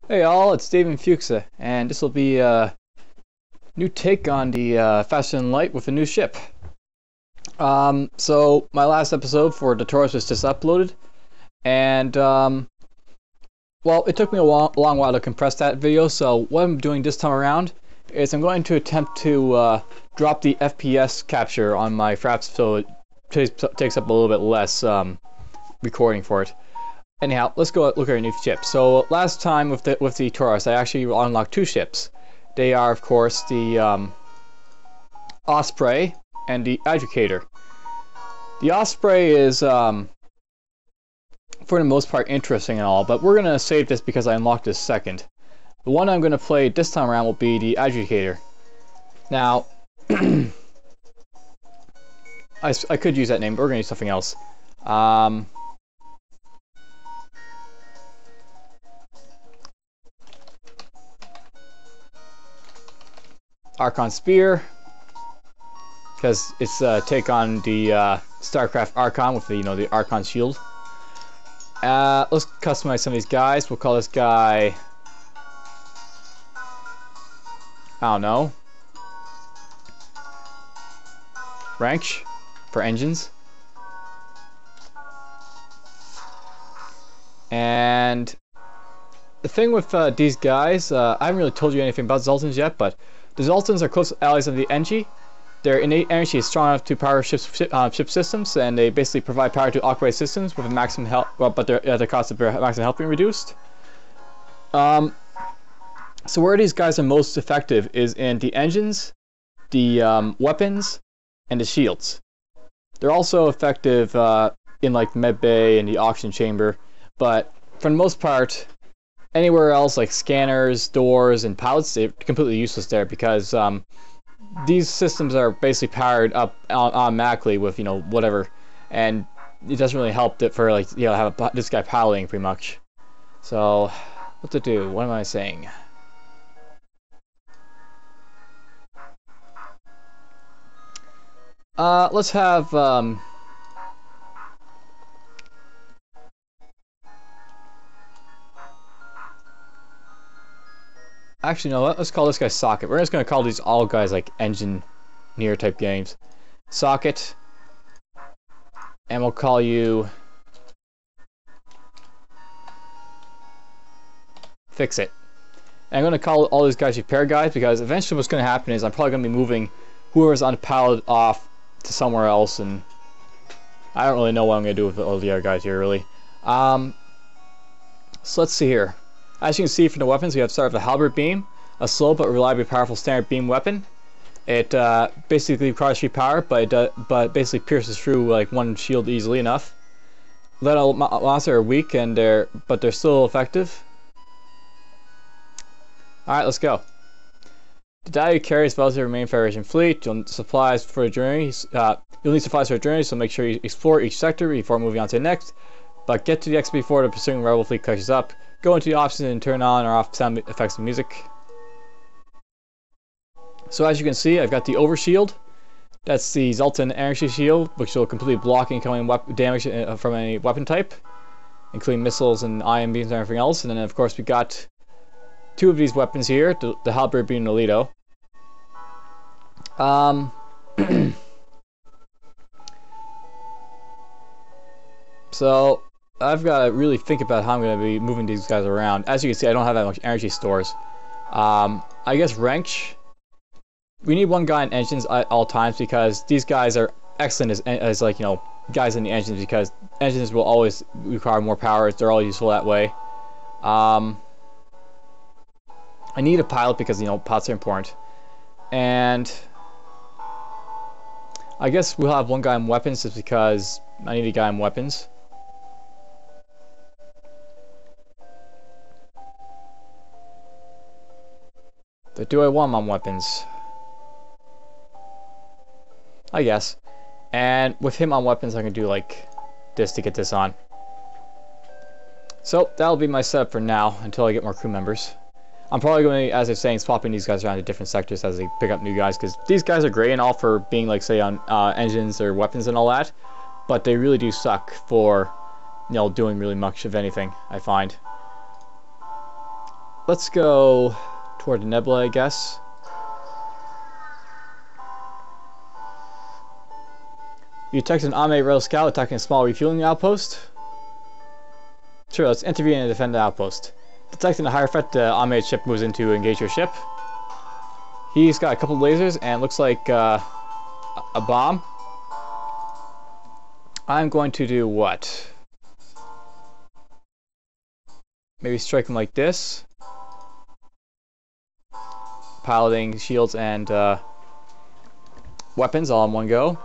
Hey all, it's David Fuchsa, and this will be a new take on the Faster Than Light with a new ship. So my last episode for the Taurus was just uploaded, and well, it took me a long while to compress that video. So what I'm doing this time around is I'm going to attempt to drop the FPS capture on my fraps, so it takes up a little bit less recording for it. Anyhow, let's go look at our new ship. So last time with the Taurus, I actually unlocked two ships. They are, of course, the Osprey and the Adjudicator. The Osprey is, for the most part, interesting and all, but we're going to save this because I unlocked this second. The one I'm going to play this time around will be the Adjudicator. Now, I could use that name, but we're going to use something else. Archon Spear, because it's take on the StarCraft Archon with the the Archon Shield. Let's customize some of these guys. We'll call this guy, I don't know, Wrench for engines. And the thing with these guys, I haven't really told you anything about Zoltans yet, but the Zoltans are close allies of the Engi. Their innate energy is strong enough to power ship systems, and they basically provide power to occupied systems with a maximum health, but at the cost of their maximum health being reduced. So where these guys are most effective is in the engines, the weapons, and the shields. They're also effective in like the med bay and the auction chamber, but for the most part, anywhere else like scanners, doors, and pilots, they're completely useless there because these systems are basically powered up automatically with whatever, and it doesn't really help that for like have this guy piloting pretty much. So what to do? What am I saying? Let's have actually, no, let's call this guy Socket. We're just going to call these all guys like engineer type games. Socket. And we'll call you Fix It. And I'm going to call all these guys repair guys because eventually what's going to happen is I'm probably going to be moving whoever's on the pilot off to somewhere else, and I don't really know what I'm going to do with all the other guys here, really. So let's see here. As you can see from the weapons, we have to start with a halberd beam, a slow but reliably powerful standard beam weapon. It basically requires 3 power, but basically pierces through like one shield easily enough. Little monsters are weak but they're still effective. All right, let's go. The data you carry is relative to the main Federation fleet. You'll need supplies for a journey. So make sure you explore each sector before moving on to the next. But get to the exit before the pursuing rebel fleet catches up. Go into the options and turn on or off sound effects and music. So as you can see, I've got the overshield. That's the Zoltan Energy Shield, which will completely block incoming damage from any weapon type, including missiles and ion beams and everything else. And then of course we got 2 of these weapons here, the halberd being the Alito. So I've got to really think about how I'm going to be moving these guys around. As you can see, I don't have that much energy stores. I guess Wrench. We need one guy in engines at all times because these guys are excellent as like guys in the engines, because engines will always require more power. They're all useful that way. I need a pilot because pilots are important, and I guess we'll have one guy in weapons just because I need a guy in weapons. But do I want him on weapons? I guess. And with him on weapons, I can do like this to get this on. So that'll be my setup for now until I get more crew members. I'm probably going to, as I was saying, swapping these guys around to different sectors as they pick up new guys, because these guys are great and all for being like, say, on engines or weapons and all that, but they really do suck for doing really much of anything, I find. let's go toward the nebula, I guess. You detect an Ame Rebel scout attacking a small refueling outpost. Sure, let's intervene and defend the outpost. Detecting a higher threat, the Ame ship moves in to engage your ship. He's got a couple of lasers and looks like a bomb. I'm going to do what? Maybe strike him like this. Piloting shields and weapons all in one go.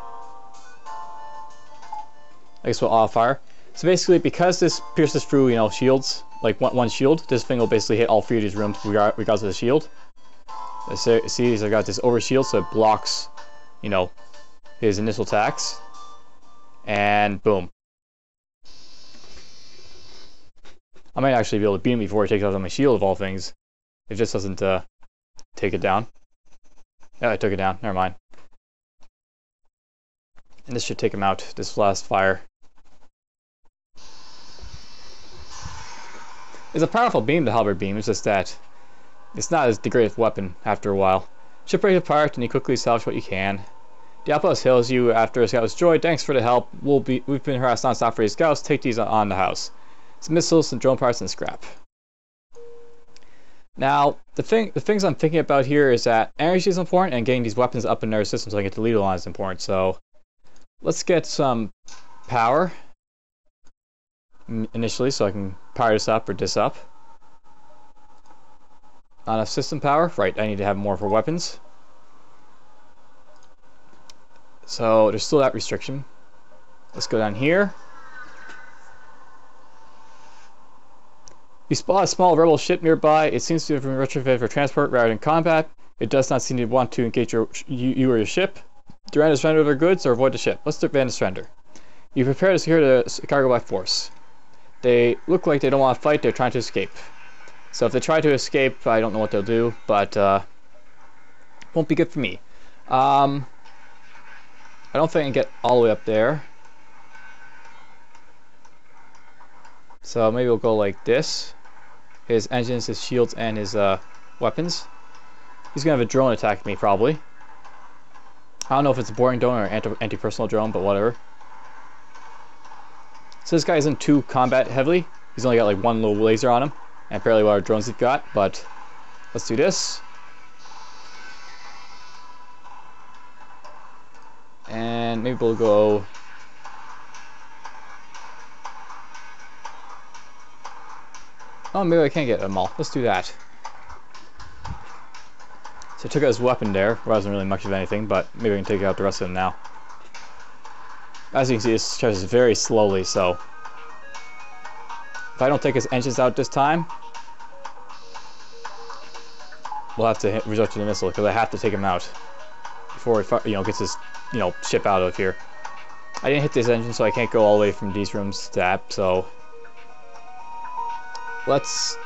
I guess we'll auto fire. So basically, because this pierces through, you know, shields, like one shield, this thing will basically hit all 3 of these rooms regardless of the shield. See, I've got this over shield, so it blocks, you know, his initial attacks. And boom. I might actually be able to beam him before he takes out on my shield of all things. If this doesn't take it down. Yeah, I took it down. Never mind. And this should take him out, this last fire. It's a powerful beam, the halberd beam. It's just that it's not as the greatest weapon after a while. Ship ready to park, and you quickly salvage what you can. The outpost hails you after a scout is destroyed. Thanks for the help. We've been harassed non-stop for these scouts. Take these on the house. Some missiles, some drone parts, and scrap. Now, the things I'm thinking about here is that energy is important, and getting these weapons up in their systems so I get the leader line is important. So let's get some power initially, so I can power this up or this up. Not enough system power. Right, I need to have more for weapons. So there's still that restriction. Let's go down here. You spot a small rebel ship nearby. It seems to have been retrofitted for transport rather than combat. It does not seem to want to engage you or your ship. Demand to surrender their goods or avoid the ship. Let's demand to surrender. You prepare to secure the cargo by force. They look like they don't want to fight. They're trying to escape. So if they try to escape, I don't know what they'll do, but won't be good for me. I don't think I can get all the way up there. So maybe we'll go like this. His engines, his shields, and his weapons. He's going to have a drone attack me, probably. I don't know if it's a boarding drone or anti-personal drone, but whatever. So this guy isn't too combat heavily. He's only got like one little laser on him. And apparently what our drones he's got, but let's do this. And maybe we'll go... Oh, maybe I can't get them all. Let's do that. So I took out his weapon there. There wasn't really much of anything, but maybe I can take out the rest of them now. As you can see, this charges very slowly, so... If I don't take his engines out this time, we'll have to resort to the missile, because I have to take him out before he, gets his, ship out of here. I didn't hit this engine, so I can't go all the way from these rooms to that, so... Let's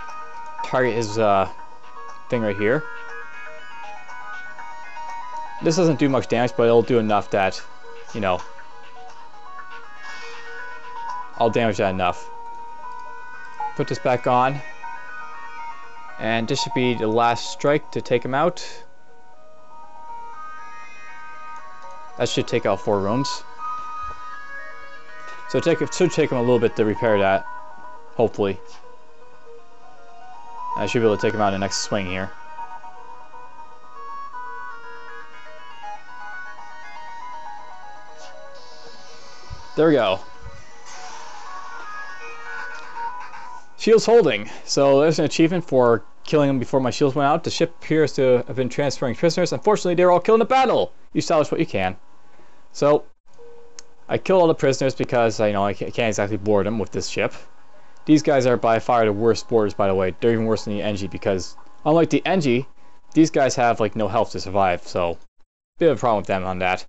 target his thing right here. This doesn't do much damage, but it'll do enough that, I'll damage that enough. Put this back on. And this should be the last strike to take him out. That should take out 4 rooms. So it should take him a little bit to repair that. Hopefully. I should be able to take him out in the next swing here. There we go. Shields holding. So there's an achievement for killing them before my shields went out. The ship appears to have been transferring prisoners. Unfortunately, they were all killed in a battle. You salvage what you can. So I killed all the prisoners because I can't exactly board them with this ship. These guys are by far the worst boarders, by the way. They're even worse than the Engi because, unlike the Engi, these guys have like no health to survive. So, bit of a problem with them on that.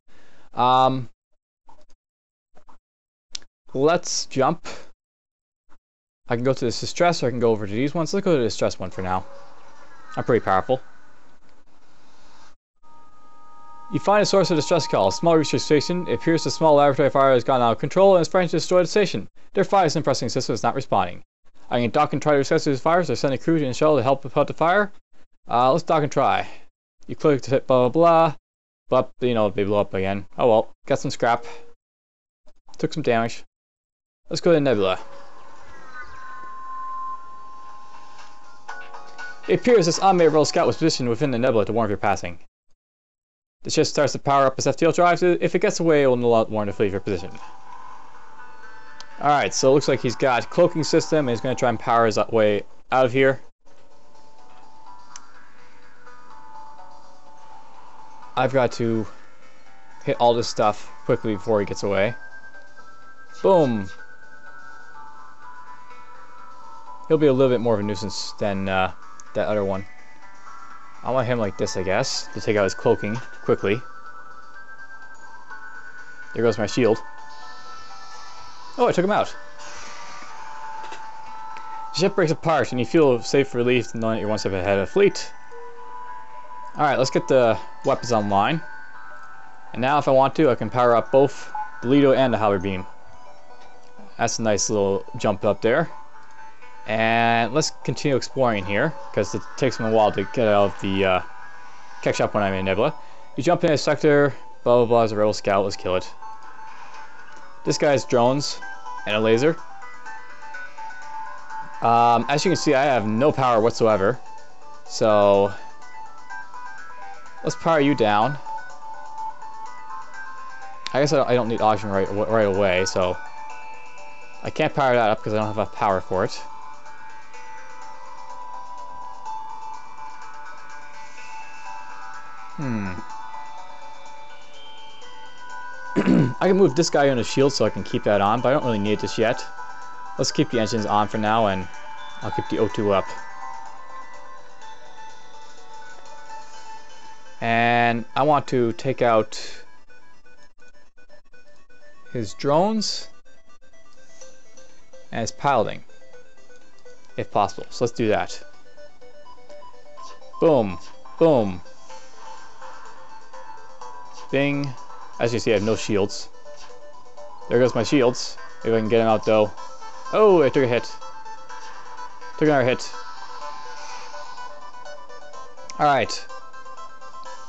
Let's jump. I can go to this distress, or I can go over to these ones. Let's go to the distress one for now. I'm pretty powerful. You find a source of distress call. A small research station. It appears the small laboratory fire has gone out of control and is trying to destroy the station. Their fire is impressing system is not responding. I can dock and try to access his fires, or send a crew and shuttle to help put out the fire. Let's dock and try. You click to hit blah blah blah, but you know they blew up again. Oh well, got some scrap. Took some damage. Let's go to the nebula. It appears this unmade rebel scout was positioned within the nebula to warn of your passing. The ship starts to power up its FTL drives. If it gets away, it will not warn to flee your position. Alright, so it looks like he's got cloaking system and he's going to try and power his way out of here. I've got to hit all this stuff quickly before he gets away. Boom! He'll be a little bit more of a nuisance than that other one. I want him like this, I guess, to take out his cloaking quickly. There goes my shield. Oh, I took him out. The ship breaks apart and you feel safe relief knowing that you're one step ahead of the fleet. Alright, let's get the weapons online. And now if I want to, I can power up both the Lido and the Halberd Beam. That's a nice little jump up there. And let's continue exploring here, because it takes me a while to get out of the catch up when I'm in Nebula. You jump in a sector, blah blah blah, as a rebel scout, let's kill it. This guy has drones and a laser. As you can see, I have no power whatsoever. So let's power you down. I guess I don't need oxygen right away, so I can't power that up because I don't have enough power for it. I can move this guy on his shield so I can keep that on, but I don't really need this yet. Let's keep the engines on for now, and I'll keep the O2 up. And I want to take out his drones and his piloting, if possible. So let's do that. Boom, boom. Bing. As you see, I have no shields. There goes my shields. Maybe I can get him out though. Oh, I took a hit. Took another hit. Alright.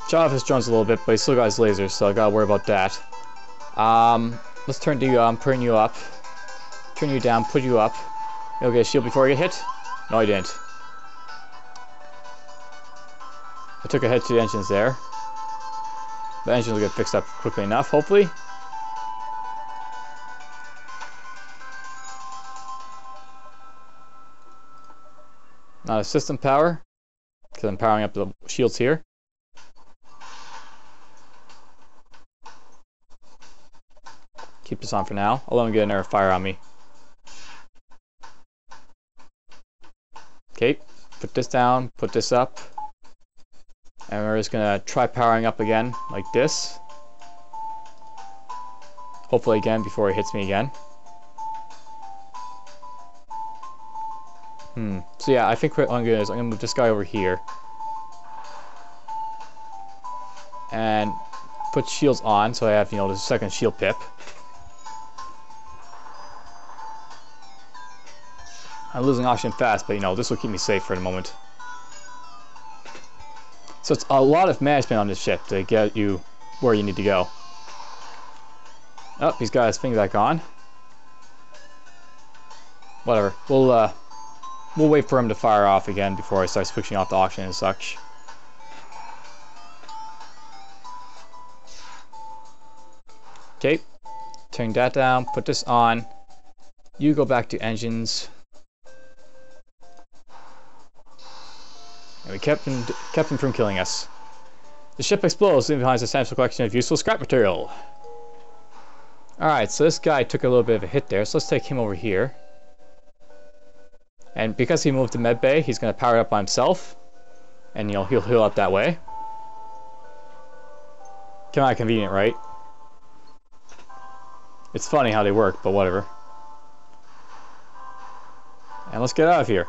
Shot off his drones a little bit, but he still got his lasers, so I gotta worry about that. Let's turn you up. Turn you down, put you up. You'll get a shield before I get hit? No, I didn't. I took a hit to the engines there. The engines will get fixed up quickly enough, hopefully. Not a system power, because I'm powering up the shields here. Keep this on for now. I'll let him get another fire on me. Okay, put this down, put this up. And we're just gonna try powering up again, like this. Hopefully again before he hits me again. So yeah, I think what I'm gonna do is I'm gonna move this guy over here. And put shields on, so I have, you know, the second shield pip. I'm losing oxygen fast, but you know, this will keep me safe for the moment. So it's a lot of management on this ship to get you where you need to go. Oh, he's got his thing back on. Whatever. We'll wait for him to fire off again before I start switching off the oxygen and such. Okay. Turn that down. Put this on. You go back to engines. And we kept him from killing us. The ship explodes, leaving behind a substantial collection of useful scrap material. Alright, so this guy took a little bit of a hit there, so let's take him over here. And because he moved to medbay, he's going to power it up by himself. And, you know, he'll heal up that way. Kind of convenient, right? It's funny how they work, but whatever. And let's get out of here.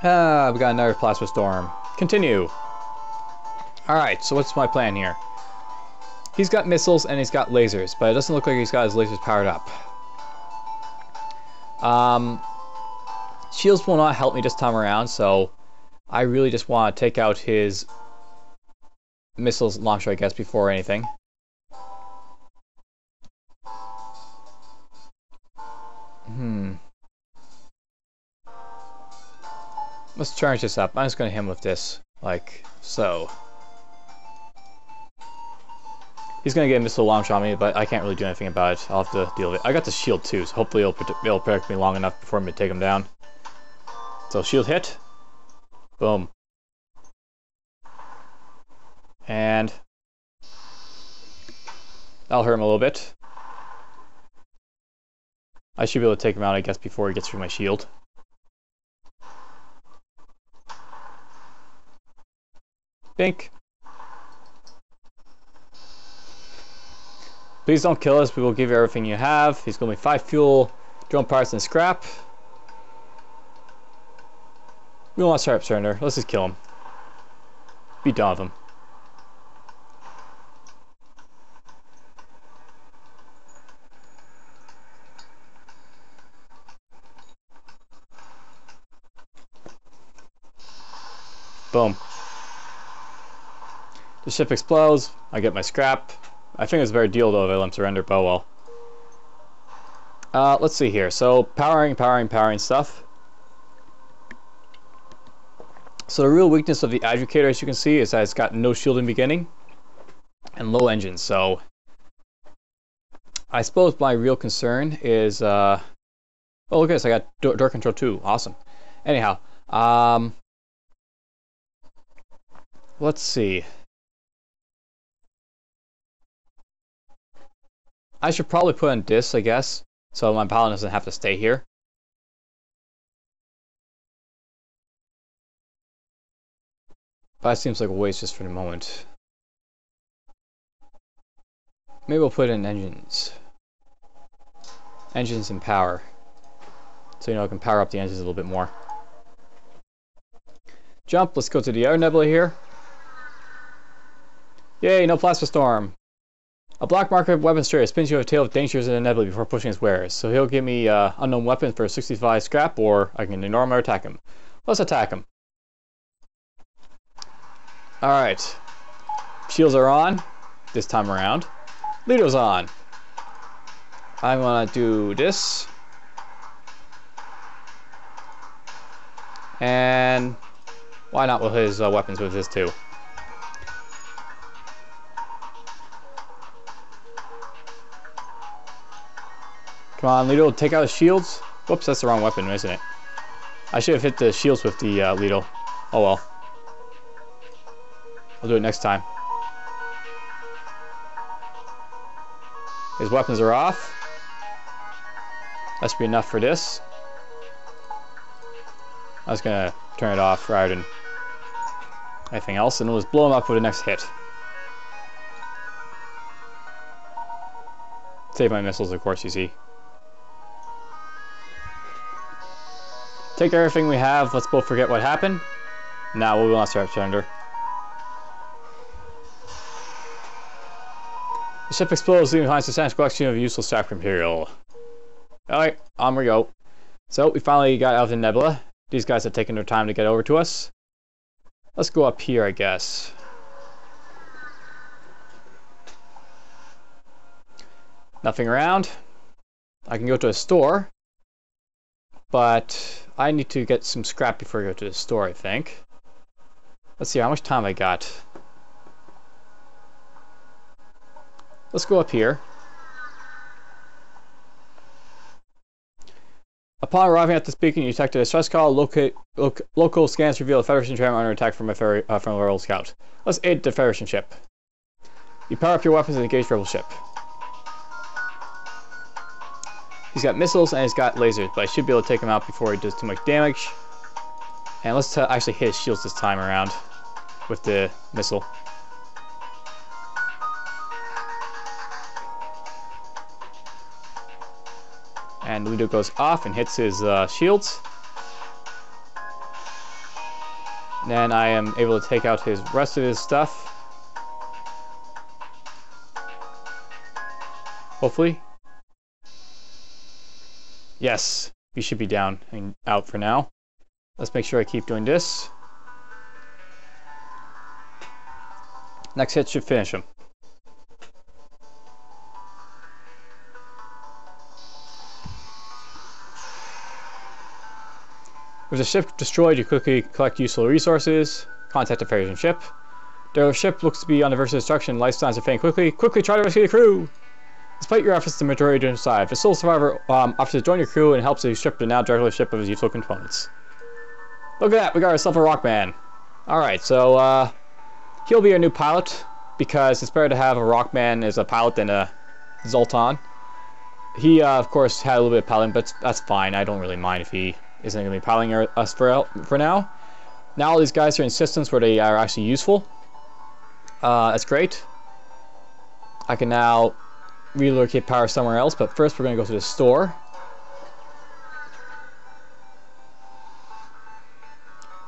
We got another plasma storm. Continue. Alright, so what's my plan here? He's got missiles and he's got lasers, but it doesn't look like he's got his lasers powered up. Shields will not help me this time around, so I really just want to take out his missiles launcher, I guess, before anything. Let's charge this up. I'm just going to hit him with this, like so. He's going to get a missile launch on me, but I can't really do anything about it. I'll have to deal with it. I got the shield too, so hopefully it'll protect me long enough before me to take him down. So shield hit. Boom. And that'll hurt him a little bit. I should be able to take him out, I guess, before he gets through my shield. Bink. Please don't kill us. We will give you everything you have. He's going to be 5 fuel, drone parts, and scrap. We don't want to start up surrender. Let's just kill him. Be done with him. Boom. The ship explodes. I get my scrap. I think it's a very deal though if I let him surrender, but oh well. Let's see here. So powering stuff. So the real weakness of the Adjudicator, as you can see, is that it's got no shield in the beginning and low engines. So I suppose my real concern is oh look at this, I got door control too. Awesome. Anyhow, let's see. I should probably put in discs, I guess, so my pilot doesn't have to stay here. But that seems like a waste just for the moment. Maybe we'll put in engines. Engines and power. So, you know, I can power up the engines a little bit more. Jump, let's go to the air nebula here. Yay, no plasma storm. A black market weapon strayer spins you a tale of dangers in the nebula before pushing his wares. So he'll give me unknown weapon for 65 scrap, or I can ignore him or attack him. Let's attack him. Alright. Shields are on this time around. Leader's on. I'm gonna do this. And why not with his weapons with this too? Come on, Lido, take out his shields. Whoops, that's the wrong weapon, isn't it? I should have hit the shields with the Lido. Oh well. I'll do it next time. His weapons are off. That should be enough for this. I was gonna turn it off rather than anything else, and we'll just blow him up with the next hit. Save my missiles, of course, you see. Take everything we have, let's both forget what happened. Now we will not start surrender. The ship explodes, leaving behind a substantial collection of useless scrap material. Alright, on we go. So, we finally got out of the nebula. These guys have taken their time to get over to us. Let's go up here, I guess. Nothing around. I can go to a store. But I need to get some scrap before I go to the store, I think. Let's see how much time I got. Let's go up here. Upon arriving at this beacon, you detect a distress call. Local scans reveal a Federation tram under attack from a Rebel scout. Let's aid the Federation ship. You power up your weapons and engage Rebel ship. He's got missiles and he's got lasers, but I should be able to take him out before he does too much damage. And let's actually hit his shields this time around with the missile. And Ludo goes off and hits his shields. Then I am able to take out his rest of his stuff. hopefully. Yes, we should be down and out for now. Let's make sure I keep doing this. Next hit should finish him. With a ship destroyed, you quickly collect useful resources. Contact the Federation ship. Their ship looks to be on the verge of destruction. Life signs are fading quickly. Quickly try to rescue the crew! Despite your efforts, the majority don't survive. The sole survivor offers to join your crew and helps you strip the now driverless ship of his useful components. Look at that, we got ourselves a Rockman. Alright, so he'll be our new pilot, because it's better to have a Rockman as a pilot than a Zoltan. He, of course, had a little bit of piloting, but that's fine. I don't really mind if he isn't going to be piloting us for now. Now all these guys are in systems where they are actually useful. That's great. I can now relocate power somewhere else, but first we're going to go to the store.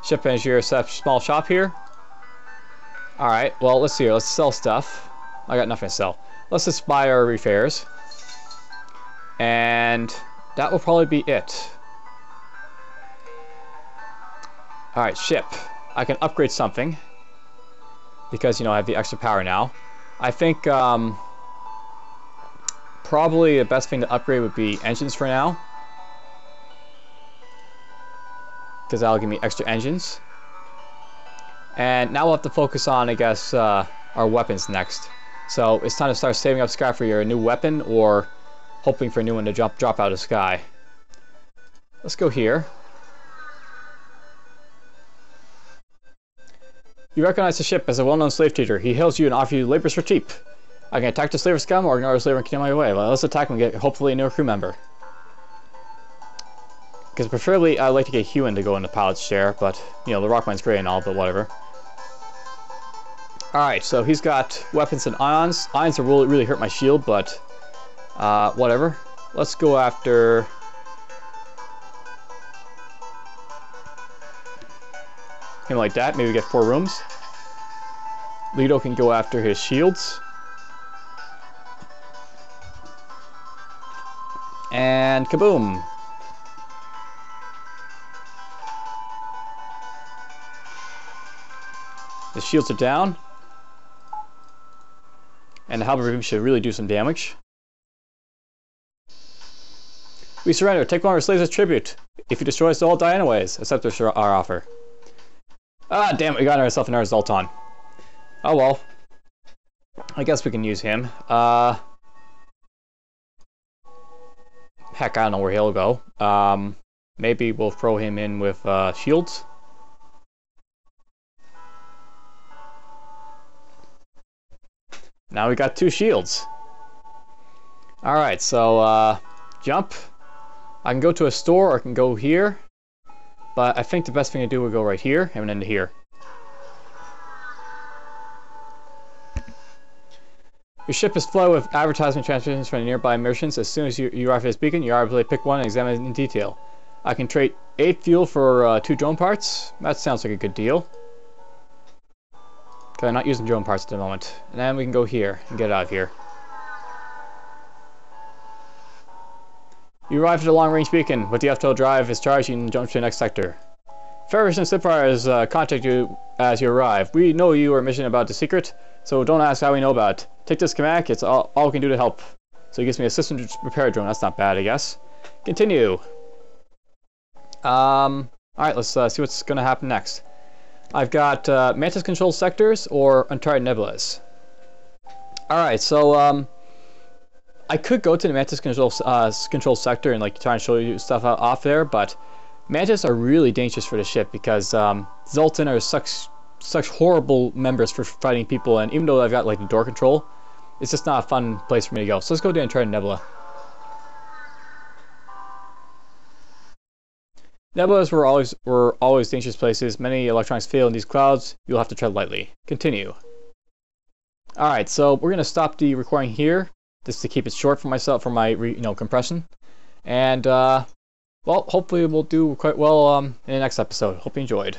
Ship engineer set up a small shop here. Alright, well, let's see here. Let's sell stuff. I got nothing to sell. Let's just buy our repairs. And that will probably be it. Alright, ship. I can upgrade something. Because, you know, I have the extra power now. I think, probably the best thing to upgrade would be engines for now. Because that'll give me extra engines. And now we'll have to focus on, I guess, our weapons next. So it's time to start saving up scrap for your new weapon, or hoping for a new one to drop out of the sky. Let's go here. You recognize the ship as a well-known slave trader. He hails you and offers you labors for cheap. I can attack the slaver scum or ignore the slaver and continue my way. Well, let's attack and get hopefully a new crew member. Because preferably I'd like to get Hewan to go in the pilot's chair, but you know, the Rockman's great and all, but whatever. Alright, so he's got weapons and ions. Ions will really hurt my shield, but whatever. Let's go after him like that. Maybe get 4 rooms. Lido can go after his shields. And kaboom! The shields are down. And the halberd should really do some damage. We surrender. Take one of our slaves as tribute. If you destroy us, they'll all die anyways. Accept our offer. Ah, damn it, we got ourselves another Zoltan. Oh well. I guess we can use him. Heck, I don't know where he'll go. Maybe we'll throw him in with shields. Now we got 2 shields. Alright, so jump. I can go to a store or I can go here. But I think the best thing to do would go right here and then to here. Your ship is flooded with advertisement transmissions from nearby merchants. As soon as you arrive at this beacon, you are able to pick one and examine it in detail. I can trade 8 fuel for 2 drone parts. That sounds like a good deal. Okay, I'm not using drone parts at the moment. And then we can go here and get out of here. You arrive at the long-range beacon. With the FTL drive is charged, you can jump to the next sector. Federation Spitfire has contacted you as you arrive. We know you are mission about the secret, so don't ask how we know about it. Take this command, it's all we can do to help. So he gives me a system repair drone. That's not bad, I guess. Continue. Alright, let's see what's going to happen next. I've got Mantis control sectors or Uncharted Nebulas. Alright, so I could go to the Mantis control sector and like try and show you stuff off there, but Mantis are really dangerous for the ship because Zoltan are such horrible members for fighting people, and even though I've got like the door control, it's just not a fun place for me to go. So let's go down and try Nebula. Nebulas were always dangerous places. Many electronics fail in these clouds. You'll have to tread lightly. Continue. Alright, so we're gonna stop the recording here, just to keep it short for myself, for my compression. And well, hopefully we'll do quite well in the next episode. Hope you enjoyed.